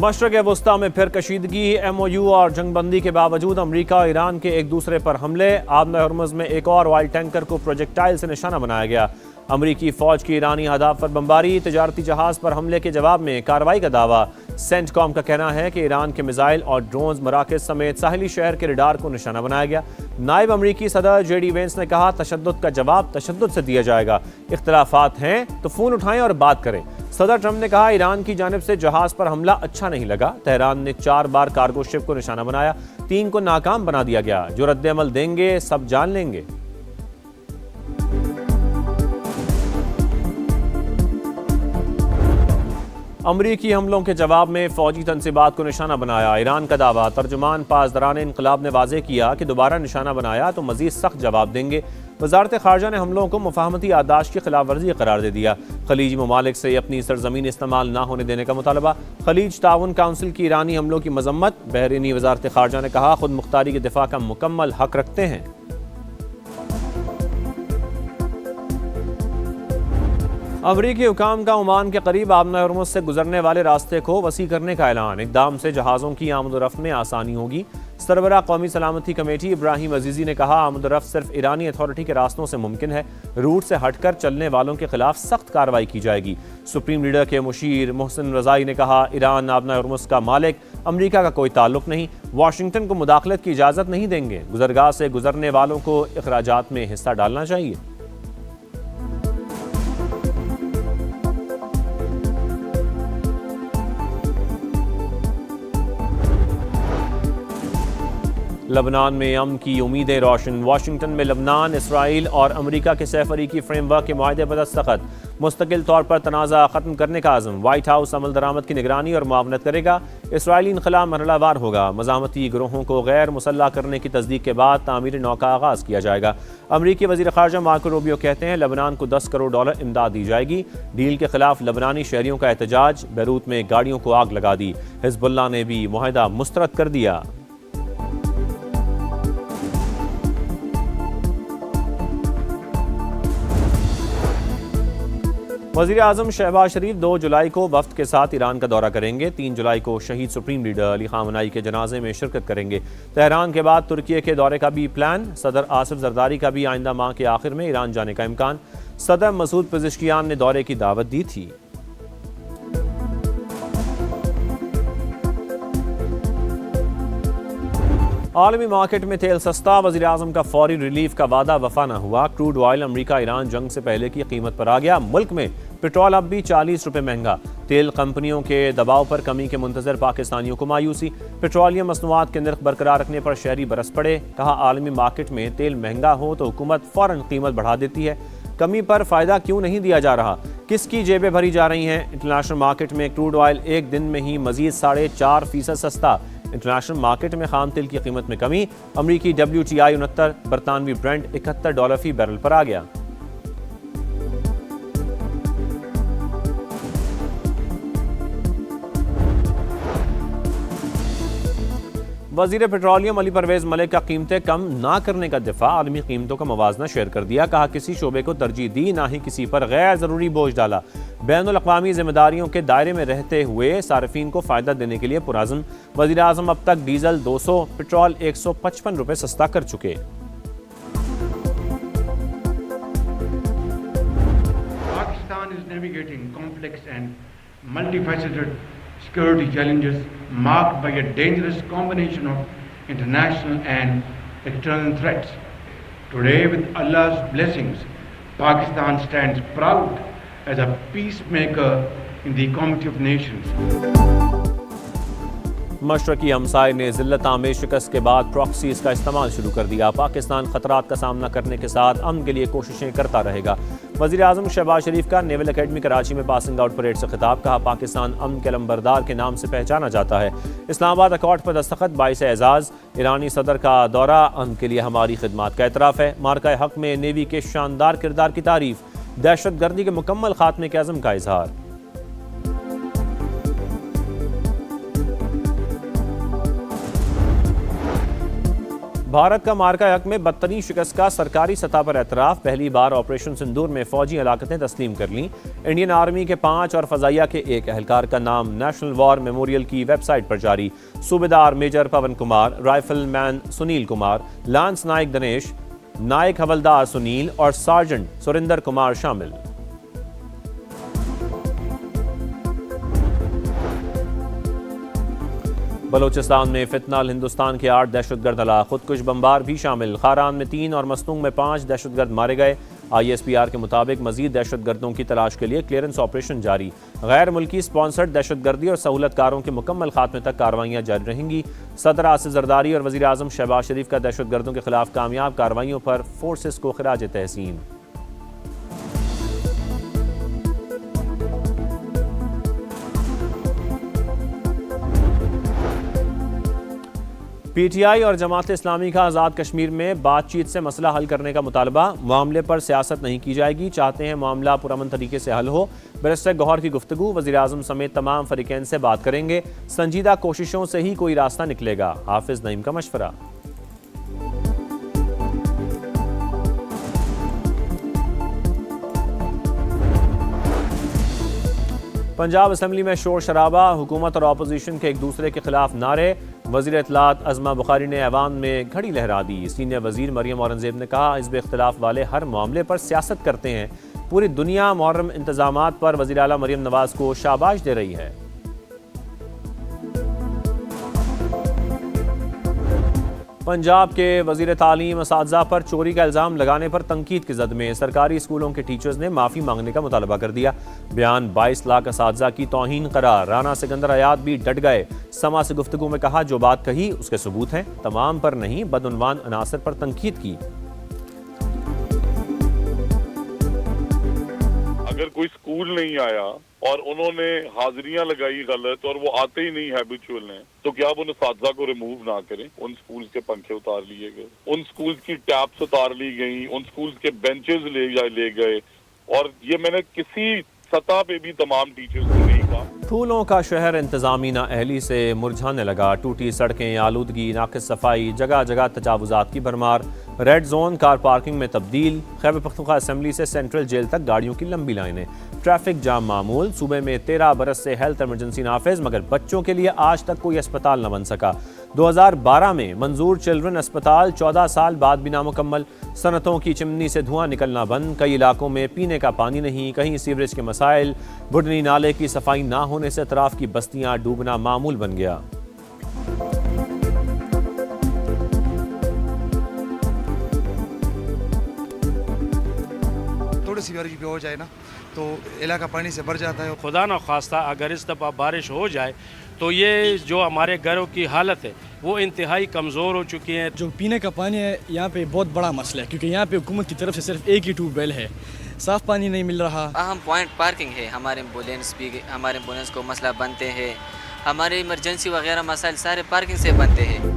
मशरक़ वस्ता में फिर कशीदगी। MOU और जंगबंदी के बावजूद अमरीका और ईरान के एक दूसरे पर हमले। आबना हर्मुज़ में एक और ऑयल टैंकर को प्रोजेक्टाइल से निशाना बनाया गया। अमरीकी फ़ौज की ईरानी अहदाफ पर बमबारी। तजारती जहाज़ पर हमले के जवाब में कार्रवाई का दावा। सेंटकॉम का कहना है कि ईरान के मिसाइल और ड्रोन्स मराकज़ समेत साहिली शहर के रडार को निशाना बनाया गया। नायब अमरीकी सदर JD वेंस ने कहा, तशद्दुद का जवाब तशद्दुद से दिया जाएगा। इख्तलाफात हैं तो फ़ोन उठाएं और बात करें। सदर ट्रंप ने कहा, ईरान की जानिब से जहाज़ पर हमला अच्छा नहीं लगा। तेहरान ने 4 बार कार्गो शिप को निशाना बनाया, 3 को नाकाम बना दिया गया। जो रद्द-ए-अमल देंगे सब जान लेंगे। अमरीकी हमलों के जवाब में फौजी तनसीबात को निशाना बनाया। ईरान का दावा। तर्जुमान पासदारान इनकलाब ने वाज़ेह किया कि दोबारा निशाना बनाया तो मज़ीद सख्त जवाब देंगे। वज़ारत ख़ारजा ने हमलों को मुफ़ाहमती आदाश की खिलाफ वर्जी करार दे दिया। खलीजी ममालिक से अपनी सरजमीन इस्तेमाल न होने देने का मुतालबा। खलीज ताउन काउंसिल की ईरानी हमलों की मजम्मत। बहरीनी वज़ारत ख़ारजा ने कहा, खुद मुख्तारी के दिफा का मुकम्मल हक रखते हैं। अमरीकी हुकाम का ओमान के करीब आबना हर्मुज़ से गुजरने वाले रास्ते को वसी करने का ऐलान। इक़दाम से जहाज़ों की आमद-ओ-रफ़्त में आसानी होगी। सरबराह कौमी सलामती कमेटी इब्राहिम अजीज़ी ने कहा, आमद-ओ-रफ़्त सिर्फ ईरानी अथॉरिटी के रास्तों से मुमकिन है। रूट से हटकर चलने वालों के खिलाफ सख्त कार्रवाई की जाएगी। सुप्रीम लीडर के मुशीर मोहसिन रज़ाई ने कहा, ईरान आबना हर्मुज़ का मालिक, अमरीका का कोई ताल्लुक नहीं। वाशिंगटन को मुदाखलत की इजाज़त नहीं देंगे। गुजरगाह से गुजरने वालों को इखराजात में हिस्सा डालना चाहिए। लबनान में अमन की उम्मीदें रोशन। वाशिंगटन में लबनान, इसराइल और अमरीका के सैफरीकी फ्रेमवर्क के मुआहदे पर दस्तखत। मुस्तकिल तौर पर तनाज़ा ख़त्म करने का आज़म। वाइट हाउस अमल दरामद की निगरानी और मुआवनत करेगा। इसराइली इनख़ला मरहलावार होगा। मज़ामती गिरोहों को गैर मुसल्लह करने की तस्दीक के बाद तामीर नौ का आगाज़ किया जाएगा। अमरीकी वज़ीर ख़ारजा मार्को रूबियो कहते हैं, लबनान को $10 करोड़ इमदाद दी जाएगी। डील के खिलाफ लबनानी शहरियों का एहतजाज। बैरूत में गाड़ियों को आग लगा दी। हिज़्बुल्लाह ने भी मुआहदा मुस्तरद कर दिया। वज़ीर आज़म शहबाज शरीफ 2 जुलाई को वफ्द के साथ ईरान का दौरा करेंगे। 3 जुलाई को शहीद सुप्रीम लीडर अली ख़ामनेई के जनाजे में शिरकत करेंगे। तेहरान के बाद तुर्की के दौरे का भी प्लान। सदर आसिफ ज़रदारी का भी आइंदा माह के आखिर में ईरान जाने का इम्कान। सदर मसूद पेज़ेश्कियान ने दौरे की दावत दी थी। आलमी मार्केट में तेल सस्ता। वज़ीर आज़म का फौरी रिलीफ का वादा वफा न हुआ। क्रूड ऑयल अमरीका ईरान जंग से पहले की कीमत पर आ गया। मुल्क में पेट्रोल अब भी 40 रुपये महंगा। तेल कंपनियों के दबाव पर कमी के मुंतज़र पाकिस्तानियों को मायूसी। पेट्रोलियम मसनूआत के नर्ख बरकरार रखने पर शहरी बरस पड़े। कहा, आलमी मार्केट में तेल महंगा हो तो हुकूमत फ़ौरन कीमत बढ़ा देती है। कमी पर फ़ायदा क्यों नहीं दिया जा रहा? किसकी जेबें भरी जा रही हैं? इंटरनेशनल मार्केट में क्रूड ऑयल एक दिन में ही मज़ीद 4.5% सस्ता। इंटरनेशनल मार्केट में खाम तेल की कीमत में कमी। अमरीकी WTI 69, बरतानवी ब्रेंट $71 फी बैरल पर आ गया। वज़ीर पेट्रोलियम अली परवेज़ मलिक का कीमतें कम ना करने का दिफा। आलमी कीमतों का मवाजना शेयर कर दिया। कहा, किसी शोबे को तरजीह दी, ना ही किसी पर गैर ज़रूरी बोझ डाला। बैनुल अक़वामी ज़िम्मेदारियों के दायरे में रहते हुए सार्फिन को फ़ायदा देने के लिए पुराज़म। वज़ीर आज़म अब तक डीजल 200, पेट्रोल 155 रुपये सस्ता कर चुके। Pakistan is navigating complex and multifaceted security challenges marked by a dangerous combination of international and external threats. Today, with Allah's blessings, Pakistan stands proud as a peacemaker in the community of nations. मशरकी हमसाय ने ज़िल्लत आमेज़ शिकस्त के बाद proxies का इस्तेमाल शुरू कर दिया। पाकिस्तान खतरात का सामना करने के साथ अमन के लिए कोशिशें करता रहेगा। वज़ीर आज़म शहबाज शरीफ का नेवल अकेडमी कराची में पासिंग आउट परेड से खिताब। कहा, पाकिस्तान अमन के लंबरदार के नाम से पहचाना जाता है। इस्लामाबाद अकॉर्ड पर दस्तखत, बाइस एजाज़। ईरानी सदर का दौरा, अमन के लिए हमारी खिदमात का एतराफ़ है। मार्का हक में नेवी के शानदार किरदार की तारीफ। दहशत गर्दी के मुकम्मल खात्मे के अज़म का इजहार। भारत का मार्का यक में बदतरीन शिकस्त का सरकारी सतह पर एतराफ़। पहली बार ऑपरेशन सिंदूर में फौजी हलाकतें तस्लीम कर लीं। इंडियन आर्मी के 5 और फजाइया के 1 एहलकार का नाम नेशनल वॉर मेमोरियल की वेबसाइट पर जारी। सूबेदार मेजर पवन कुमार, राइफलमैन सुनील कुमार, लांस नायक दिनेश, नायक हवलदार सुनील और सार्जेंट सुरिंदर कुमार शामिल। बलोचिस्तान में फितनाल हिंदुस्तान के 8 दहशतगर्द हलाक, खुदकुश बमबार भी शामिल। खारान में 3 और मस्तूंग में 5 दहशतगर्द मारे गए। ISPR के मुताबिक मजीद दहशतगर्दों की तलाश के लिए क्लियरेंस ऑपरेशन जारी। गैर मुल्की स्पॉन्सर्ड दहशतगर्दी और सहूलतकारों के मुकम्मल खात्मे तक कार्रवाइयाँ जारी रहेंगी। सदर आसिफ जरदारी और वज़ीर आज़म शहबाज शरीफ का दहशतगर्दों के खिलाफ कामयाब कार्रवाइयों पर फोर्सेस को खिराज तहसीन। PTI और जमात इस्लामी का आज़ाद कश्मीर में बातचीत से मसला हल करने का मुतालबा। मामले पर सियासत नहीं की जाएगी, चाहते हैं मामला पुरअमन तरीके से हल हो। बैरिस्टर गौहर की गुफ्तगू, वज़ीर आज़म समेत तमाम फरीकैन से बात करेंगे, संजीदा कोशिशों से ही कोई रास्ता निकलेगा। हाफिज नईम का मशवरा। पंजाब असम्बली में शोर शराबा, हुकूमत और अपोजिशन के एक दूसरे के खिलाफ नारे। वज़ीर इत्तलात अज़मा बुखारी ने ऐवान में घड़ी लहरा दी। सीनियर वज़ीर मरियम औरंगज़ेब ने कहा, हिज़्ब इख्तिलाफ वाले हर मामले पर सियासत करते हैं। पूरी दुनिया मुहर्रम इंतज़ामात पर वज़ीर आला मरियम नवाज़ को शाबाश दे रही है। पंजाब के वज़ीर तालीम असातिज़ा पर चोरी का इल्ज़ाम लगाने पर तनकीद की जद में सरकारी स्कूलों के टीचर्स ने माफ़ी मांगने का मुतालबा कर दिया। बयान 22 लाख असातिज़ा की तौहीन करार। राना सिकंदर हयात भी डट गए। समा से गुफ्तगू में कहा, जो बात कही उसके सबूत हैं, तमाम पर नहीं, बदउनवान अनासर पर तनकीद की। अगर कोई स्कूल नहीं आया और उन्होंने हाजिरियां लगाई गलत और वो आते ही नहीं हैबिचुअल हैं, तो क्या अब उन असातिज़ा को रिमूव ना करें? उन स्कूल्स के पंखे उतार लिए गए, उन स्कूल्स की टैप्स उतार ली गई, उन स्कूल्स के बेंचेस ले गए, और ये मैंने किसी सतह पे भी तमाम टीचर्स को नहीं कहा। फूलों का शहर इंतजामी नाअहली से मुरझाने लगा। टूटी सड़कें, आलूदगी, नाकिस सफाई, जगह जगह तजावुजात की भरमार। रेड जोन कार पार्किंग में तब्दील। खैबर पख्तूनख्वा असम्बली से सेंट्रल जेल तक गाड़ियों की लंबी लाइनें। ट्रैफिक जाम मामूल। सूबे में 13 बरस से हेल्थ इमरजेंसी नाफिज, मगर बच्चों के लिए आज तक कोई अस्पताल न बन सका। 2012 में मंजूर चिल्ड्रन अस्पताल 14 साल बाद भी नामुकम्मल। सनतों की चिमनी से धुआं निकलना बंद। कई इलाकों में पीने का पानी नहीं, कहीं सीवरेज के मसाइल। बुढ़नी नाले की सफाई ना होने से अतराफ की बस्तियां डूबना मामूल बन गया। थोड़ी सी बारिश भी हो जाए ना तो इलाका पानी से भर जाता है। खुदा न खास्ता अगर इस दफ़ा बारिश हो जाए तो ये जो हमारे घरों की हालत है वो इंतहाई कमज़ोर हो चुकी है। जो पीने का पानी है यहाँ पे बहुत बड़ा मसला है, क्योंकि यहाँ पे हुकूमत की तरफ से सिर्फ एक ही ट्यूबवेल है, साफ़ पानी नहीं मिल रहा। अहम पॉइंट पार्किंग है। हमारे एम्बुलेंस को मसला बनते हैं, हमारे इमरजेंसी वगैरह मसाइल सारे पार्किंग से बनते हैं।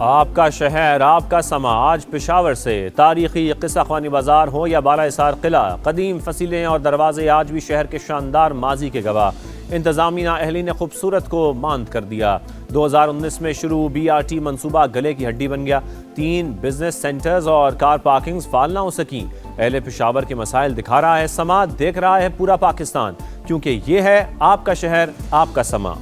आपका शहर, आपका समा। आज पेशावर से तारीखी किस्सा ख़वानी बाज़ार हो या बाला हिसार किला, कदीम फसीलें और दरवाजे आज भी शहर के शानदार माजी के गवाह। इंतज़ामी नाअहली ने खूबसूरत को मांद कर दिया। 2019 में शुरू BRT मंसूबा गले की हड्डी बन गया। 3 बिजनेस सेंटर्स और कार पार्किंग्स फाल ना हो सकी। अहले पेशावर के मसाइल दिखा रहा है समा, देख रहा है पूरा पाकिस्तान, क्योंकि ये है आपका शहर, आपका समा।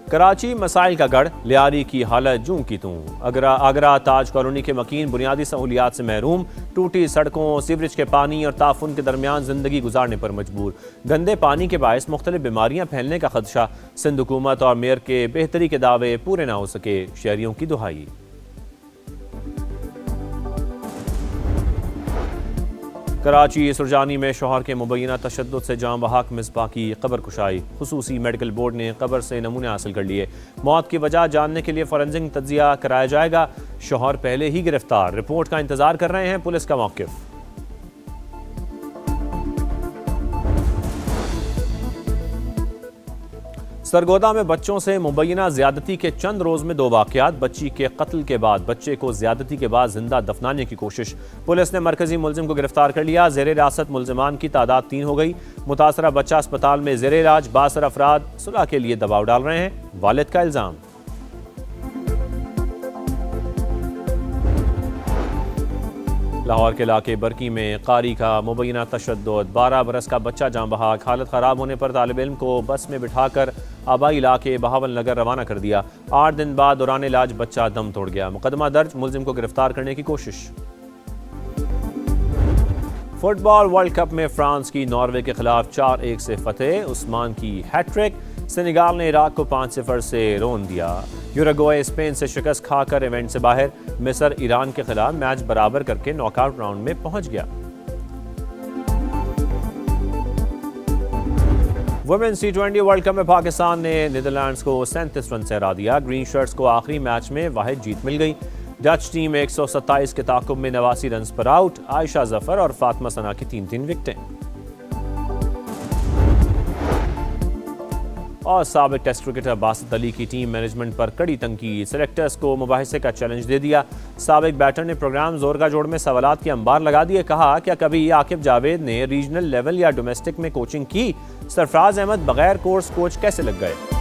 कराची मसाइल का गढ़, लियारी की हालत जूं की तूं। आगरा ताज कॉलोनी के मकीन बुनियादी सहूलियात से महरूम। टूटी सड़कों, सीवरेज के पानी और ताफुन के दरमियान जिंदगी गुजारने पर मजबूर। गंदे पानी के बायस मुख्तलिफ बीमारियां फैलने का खदशा। सिंध हुकूमत और मेयर के बेहतरी के दावे पूरे ना हो सके, शहरियों की दुहाई। कराची सुरजानी में शौहर के मुबैना तशद्दुद से जाँ बहक मिसबा की कब्र कुशाई। खुसूसी मेडिकल बोर्ड ने कब्र से नमूने हासिल कर लिए। मौत की वजह जानने के लिए फॉरेंसिक तज्जिया कराया जाएगा। शौहर पहले ही गिरफ्तार, रिपोर्ट का इंतजार कर रहे हैं पुलिस का मौक़िफ़। सरगोदा में बच्चों से मुबैना ज्यादती के चंद रोज में 2 वाकयात। बच्ची के कत्ल के बाद बच्चे को ज्यादती के बाद जिंदा दफनाने की कोशिश। पुलिस ने मरकजी मुलजिम को गिरफ्तार कर लिया। जेर हिरासत मुलजिमान की तादाद 3 हो गई। मुतासरा बच्चा अस्पताल में जेर इलाज। 62 अफराद सुलह के लिए दबाव डाल रहे हैं। वालिद का इल्जाम। लाहौर के इलाके बरकी में कारी का मुबैना तशद्दुद। 12 बरस का बच्चा जाँ बहक। हालत ख़राब होने पर तालिब इल्म को बस में बिठाकर आबाई इलाके बहावल नगर रवाना कर दिया। 8 दिन बाद दौरान इलाज बच्चा दम तोड़ गया। मुकदमा दर्ज। मुलजिम को गिरफ्तार करने की कोशिश। फुटबॉल वर्ल्ड कप में फ्रांस की नॉर्वे के खिलाफ 4-1 से फतेह। उस्मान की हैट्रिक। सेनेगाल ने इराक को 5-0 से रोन दिया। यूरुग्वे स्पेन से शिकस्त खाकर इवेंट से बाहर। मिस्र ईरान के खिलाफ मैच बराबर करके नॉकआउट राउंड में पहुंच गया। वुमेन्स T20 वर्ल्ड कप में पाकिस्तान ने नीदरलैंड्स को 37 रन से हरा दिया। ग्रीन शर्ट्स को आखिरी मैच में वाहिद जीत मिल गई। डच टीम 127 के ताकुब में 89 रन पर आउट। आयशा जफर और फातिमा सना की 3-3 विकेटें। और साबिक टेस्ट क्रिकेटर बासित अली की टीम मैनेजमेंट पर कड़ी तनकीद। सेलेक्टर्स को मुबाहिसे का चैलेंज दे दिया। साबिक बैटर ने प्रोग्राम जोर का जोड़ में सवालात के अंबार लगा दिए। कहा, क्या कभी आकिब जावेद ने रीजनल लेवल या डोमेस्टिक में कोचिंग की? सरफराज अहमद बगैर कोर्स कोच कैसे लग गए?